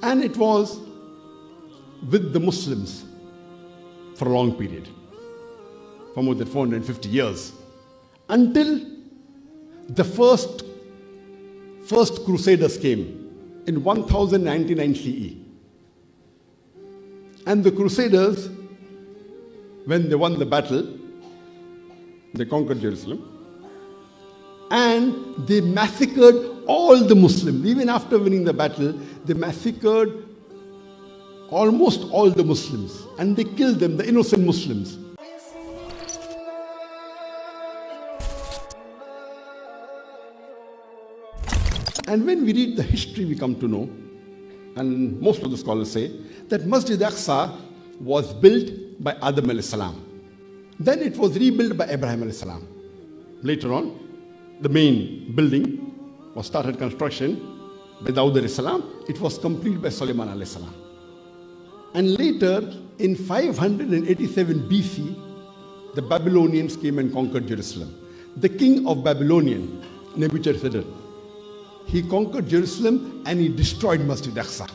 And it was with the Muslims for a long period, for more than 450 years, until the first Crusaders came in 1099 CE. And the Crusaders, when they won the battle, they conquered Jerusalem, and they massacred all the Muslims. Even after winning the battle, they massacred almost all the Muslims, and they killed them, the innocent Muslims. And when we read the history, we come to know, and most of the scholars say, that Masjid Aqsa was built by Adam alayhi salam. Then it was rebuilt by Abraham alayhi salam. Later on, the main building was started construction by Dawud alayhi salam. It was completed by Sulaiman alayhi salam. And later, in 587 BC, the Babylonians came and conquered Jerusalem. The king of Babylonian, Nebuchadnezzar, he conquered Jerusalem and he destroyed Masjid Aqsa.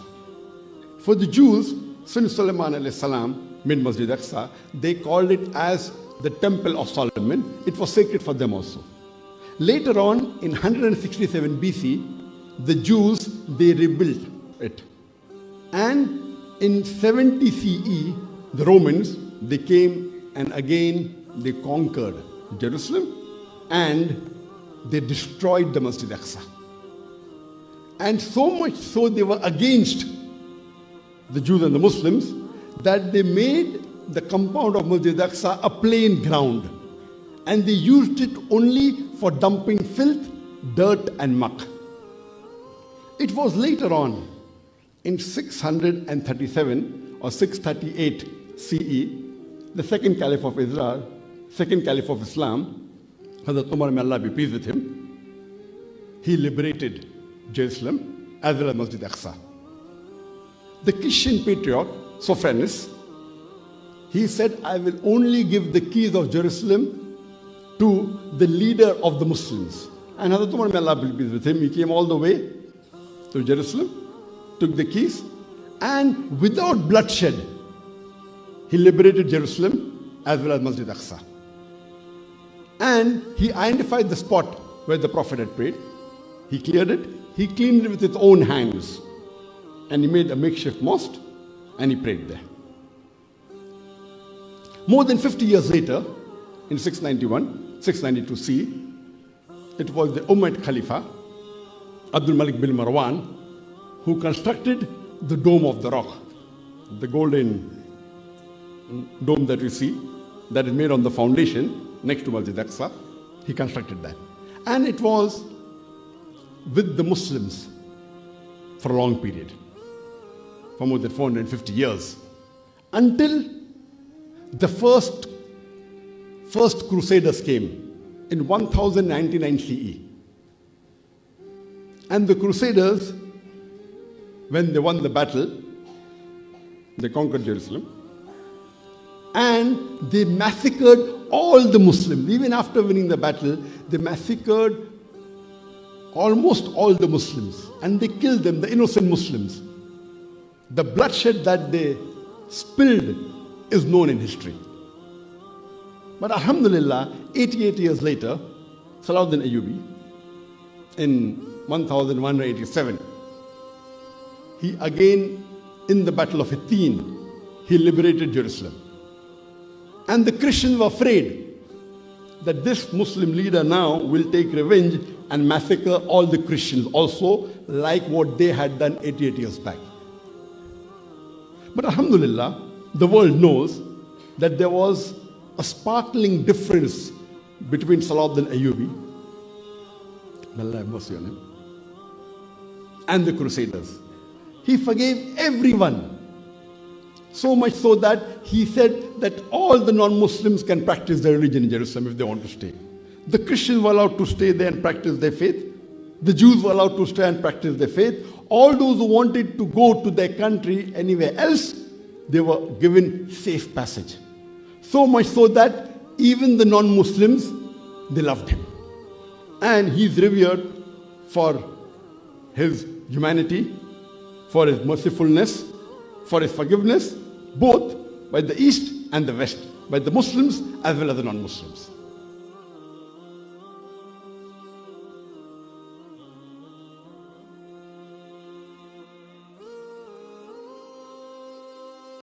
For the Jews, since Sulaiman alayhi salam made Masjid Aqsa, they called it as the Temple of Solomon. It was sacred for them also. Later on, in 167 BC, the Jews, they rebuilt it. And in 70 CE, the Romans, they came and again they conquered Jerusalem and they destroyed the Masjid Aqsa. And so much so they were against the Jews and the Muslims that they made the compound of Masjid Aqsa a plain ground. And they used it only for dumping filth, dirt and muck. It was later on, in 637 or 638 CE, the second Caliph of Israel, second Caliph of Islam, Hazrat Umar, may Allah be pleased with him, he liberated Jerusalem as well as Masjid Aqsa. The Christian patriarch, Sophronis, he said, I will only give the keys of Jerusalem to the leader of the Muslims. And Hazrat Umar, may Allah be pleased with him, he came all the way to Jerusalem, took the keys, and without bloodshed, he liberated Jerusalem as well as Masjid Aqsa. And he identified the spot where the Prophet had prayed. He cleared it. He cleaned it with his own hands. And he made a makeshift mosque and he prayed there. More than 50 years later, in 692 CE, it was the Umayyad Khalifa, Abdul Malik bin Marwan, who constructed the Dome of the Rock, the golden dome that we see, that is made on the foundation next to Masjid Aqsa. He constructed that. And it was with the Muslims for a long period, for more than 450 years, until the first Crusaders came in 1099 CE. And the Crusaders, when they won the battle, they conquered Jerusalem, and they massacred all the Muslims. Even after winning the battle, they massacred almost all the Muslims, and they killed them, the innocent Muslims. The bloodshed that they spilled is known in history. But Alhamdulillah, 88 years later, Salahuddin Ayyubi, in 1187, he again, in the Battle of Hattin, he liberated Jerusalem. And the Christians were afraid that this Muslim leader now will take revenge and massacre all the Christians also, like what they had done 88 years back. But Alhamdulillah, the world knows that there was a sparkling difference between Salahuddin Ayyubi, may Allah have mercy on him, and the Crusaders. He forgave everyone. So much so that he said that all the non-Muslims can practice their religion in Jerusalem if they want to stay. The Christians were allowed to stay there and practice their faith. The Jews were allowed to stay and practice their faith. All those who wanted to go to their country anywhere else, they were given safe passage. So much so that even the non-Muslims, they loved him. And he's revered for his humanity, for his mercifulness, for his forgiveness, both by the East and the West, by the Muslims as well as the non-Muslims.